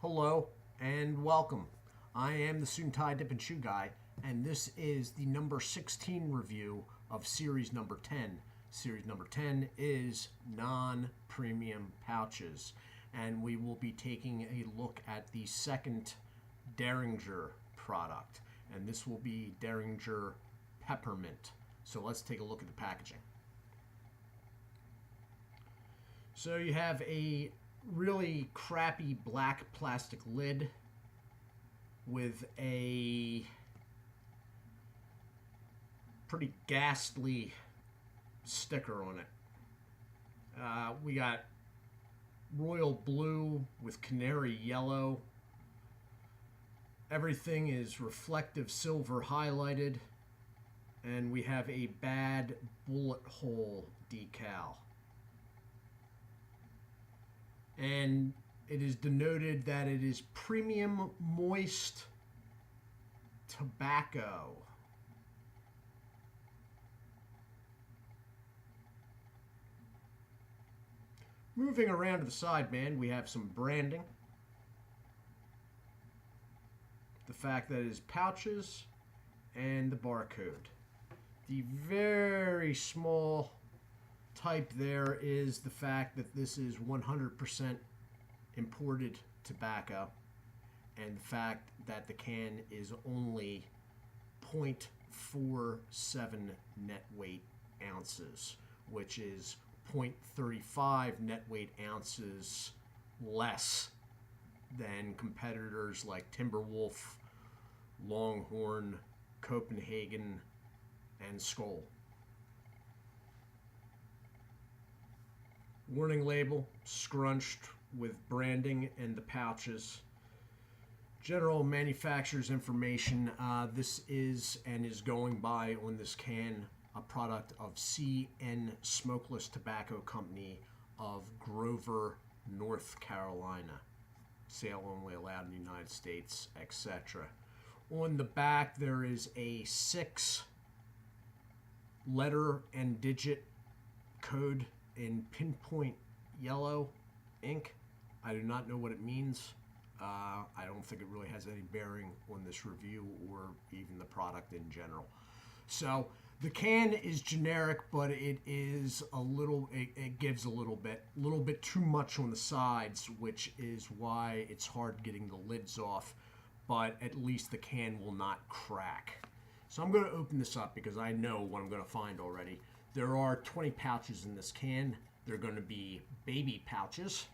Hello and welcome. I am the Suit&Tie Dip&ChewGuy, and this is the number 16 review of series number 10. Series number 10 is non-premium pouches, and we will be taking a look at the second Derringer product, and this will be Derringer Peppermint. So let's take a look at the packaging. So you have a really crappy black plastic lid with a pretty ghastly sticker on it. We got royal blue with canary yellow. Everything is reflective silver highlighted, and we have a bad bullet hole decal. And it is denoted that it is premium moist tobacco. Moving around to the side, man, we have some branding. The fact that it is pouches and the barcode. The very small type there is the fact that this is 100% imported tobacco, and the fact that the can is only 0.47 net weight ounces, which is 0.35 net weight ounces less than competitors like Timberwolf, Longhorn, Copenhagen, and Skoal. Warning label scrunched with branding and the pouches. General manufacturer's information. This is and is going by on this can a product of CN Smokeless Tobacco Company of Grover, North Carolina. Sale only allowed in the United States, etc. On the back there is a 6-letter and digit code in pinpoint yellow ink. I do not know what it means. I don't think it really has any bearing on this review or even the product in general. So the can is generic, but it is a little, it gives a little bit too much on the sides, which is why it's hard getting the lids off, but at least the can will not crack. So I'm going to open this up because I know what I'm going to find already. There are 20 pouches in this can. They're going to be baby pouches,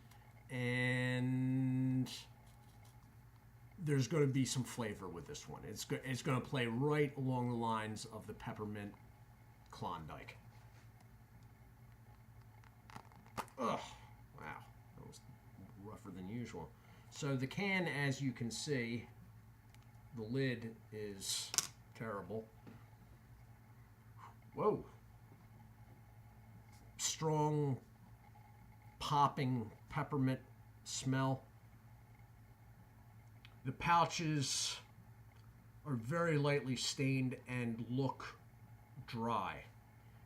and there's going to be some flavor with this one. It's going to play right along the lines of the Peppermint Klondike. Ugh, wow, that was rougher than usual. So the can, as you can see, the lid is terrible. Whoa. Strong, popping peppermint smell. The pouches are very lightly stained and look dry.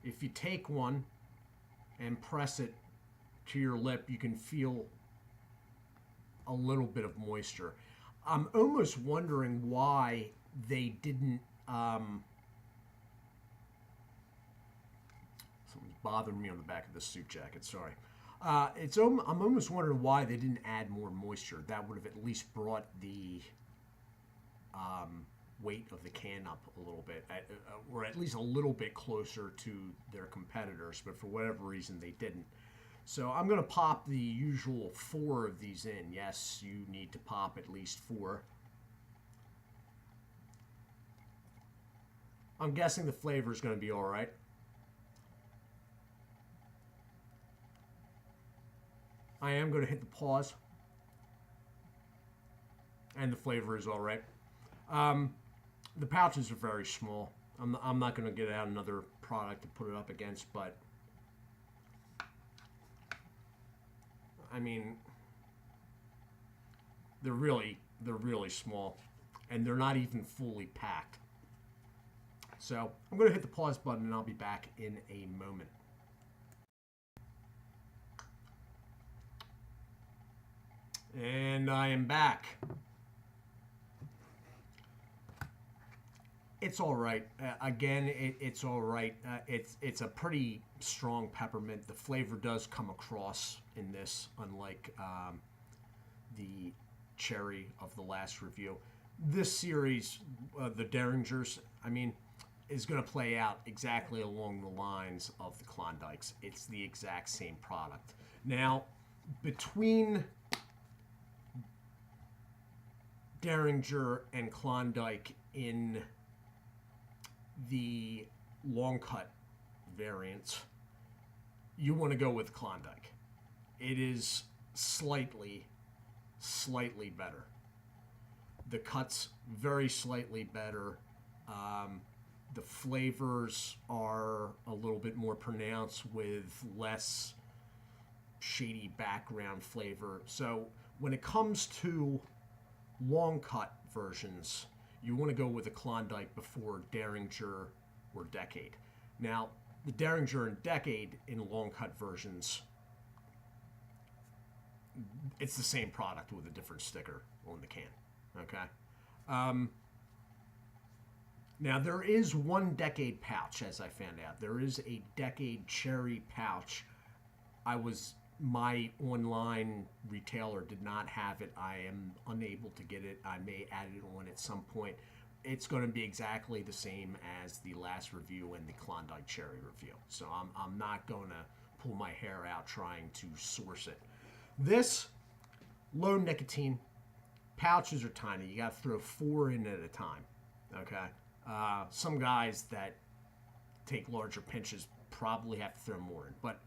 If you take one and press it to your lip, you can feel a little bit of moisture. I'm almost wondering why they didn't something's bothering me on the back of this suit jacket, sorry. I'm almost wondering why they didn't add more moisture. That would have at least brought the weight of the can up a little bit, or at least a little bit closer to their competitors, but for whatever reason they didn't. So I'm going to pop the usual 4 of these in. Yes, you need to pop at least 4. I'm guessing the flavor is going to be all right. I am going to hit the pause, and the flavor is all right. The pouches are very small. I'm not going to get out another product to put it up against, but I mean, they're really small, and they're not even fully packed. So I'm going to hit the pause button, and I'll be back in a moment. And I am back. It's all right. Again, it's all right. It's a pretty strong peppermint. The flavor does come across in this, unlike the cherry of the last review. This series, the Derringers, I mean, is going to play out exactly along the lines of the Klondikes. It's the exact same product. Now, between Derringer and Klondike in the long cut variants, you want to go with Klondike. It is slightly better. The cut's very slightly better. The flavors are a little bit more pronounced with less shady background flavor. So when it comes to long cut versions, you want to go with a Klondike before Derringer or Decade. Now, the Derringer and Decade in long cut versions, it's the same product with a different sticker on the can. Okay? Now, there is one Decade pouch, as I found out. There is a Decade cherry pouch. My online retailer did not have it. I am unable to get it. I may add it on at some point. It's going to be exactly the same as the last review and the Klondike cherry review. So I'm not going to pull my hair out trying to source it. This, low nicotine. Pouches are tiny. You got to throw 4 in at a time. Okay? Some guys that take larger pinches probably have to throw more in. But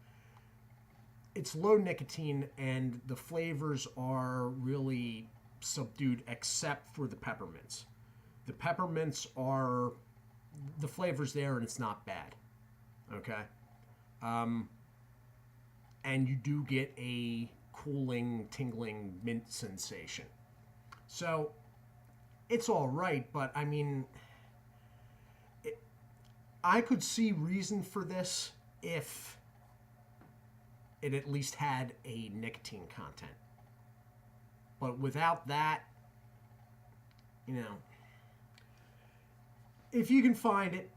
it's low nicotine, and the flavors are really subdued except for the peppermints. The peppermints are, the flavor's there and it's not bad. Okay? And you do get a cooling, tingling mint sensation. So, it's all right, but I mean, I could see reason for this if it at least had a nicotine content. But without that, you know, if you can find it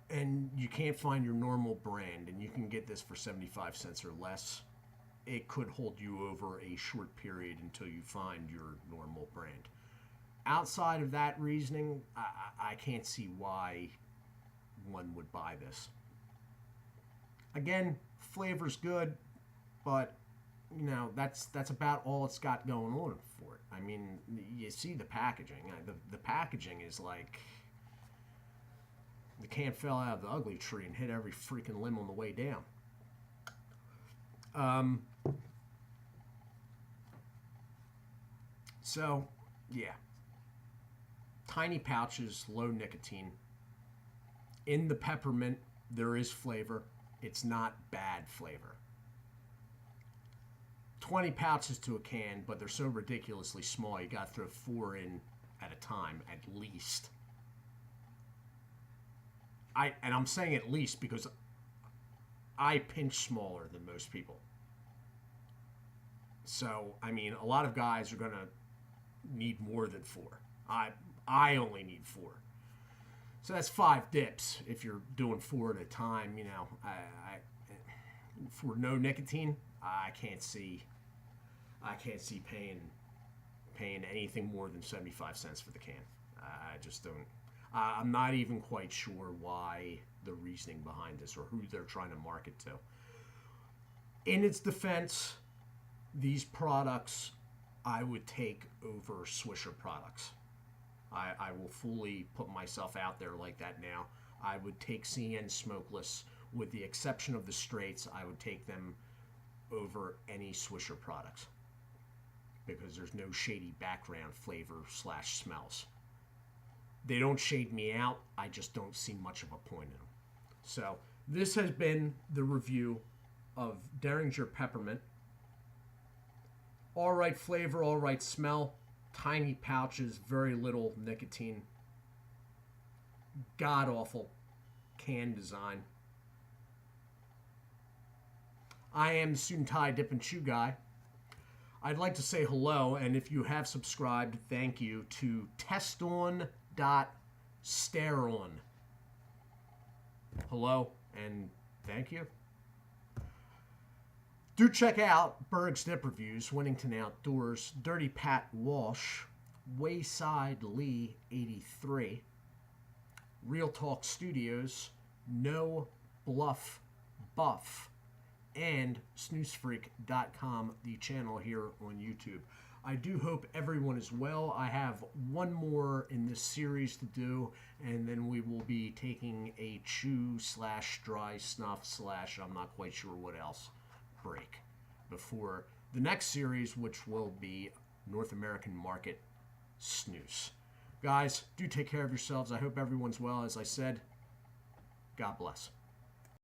and you can't find your normal brand and you can get this for 75 cents or less, it could hold you over a short period until you find your normal brand. Outside of that reasoning, I can't see why one would buy this. Again, flavor's good, but you know, that's about all it's got going on for it. I mean, you see the packaging. The packaging is like the can fell out of the ugly tree and hit every freaking limb on the way down. So, yeah. Tiny pouches, low nicotine. In the peppermint, there is flavor. It's not bad flavor. 20 pouches to a can, but they're so ridiculously small, you gotta throw 4 in at a time, at least. And I'm saying at least because I pinch smaller than most people. So, I mean, a lot of guys are gonna need more than 4. I only need 4. So that's 5 dips if you're doing 4 at a time. You know, for no nicotine, I can't see paying anything more than 75 cents for the can. I just don't. I'm not even quite sure why the reasoning behind this or who they're trying to market to. In its defense, these products I would take over Swisher products. I will fully put myself out there like that now. I would take CN Smokeless, with the exception of the straights. I would take them over any Swisher products because there's no shady background flavor / smells. They don't shade me out. I just don't see much of a point in them. So this has been the review of Derringer Peppermint. All right flavor, all right smell. Tiny pouches, very little nicotine. God-awful can design. I am the Suit&Tie Dip&ChewGuy. I'd like to say hello, and if you have subscribed, thank you, to teston.stareon. Hello, and thank you. Do check out Berg's Dip Reviews, Winnington Outdoors, Dirty Pat Walsh, Wayside Lee 83, Real Talk Studios, No Bluff Buff, and snoozefreak.com, the channel here on YouTube. I do hope everyone is well. I have one more in this series to do, and then we will be taking a chew/dry snuff/ I'm not quite sure what else break before the next series, which will be North American Market Snooze. Guys, do take care of yourselves. I hope everyone's well. As I said, God bless.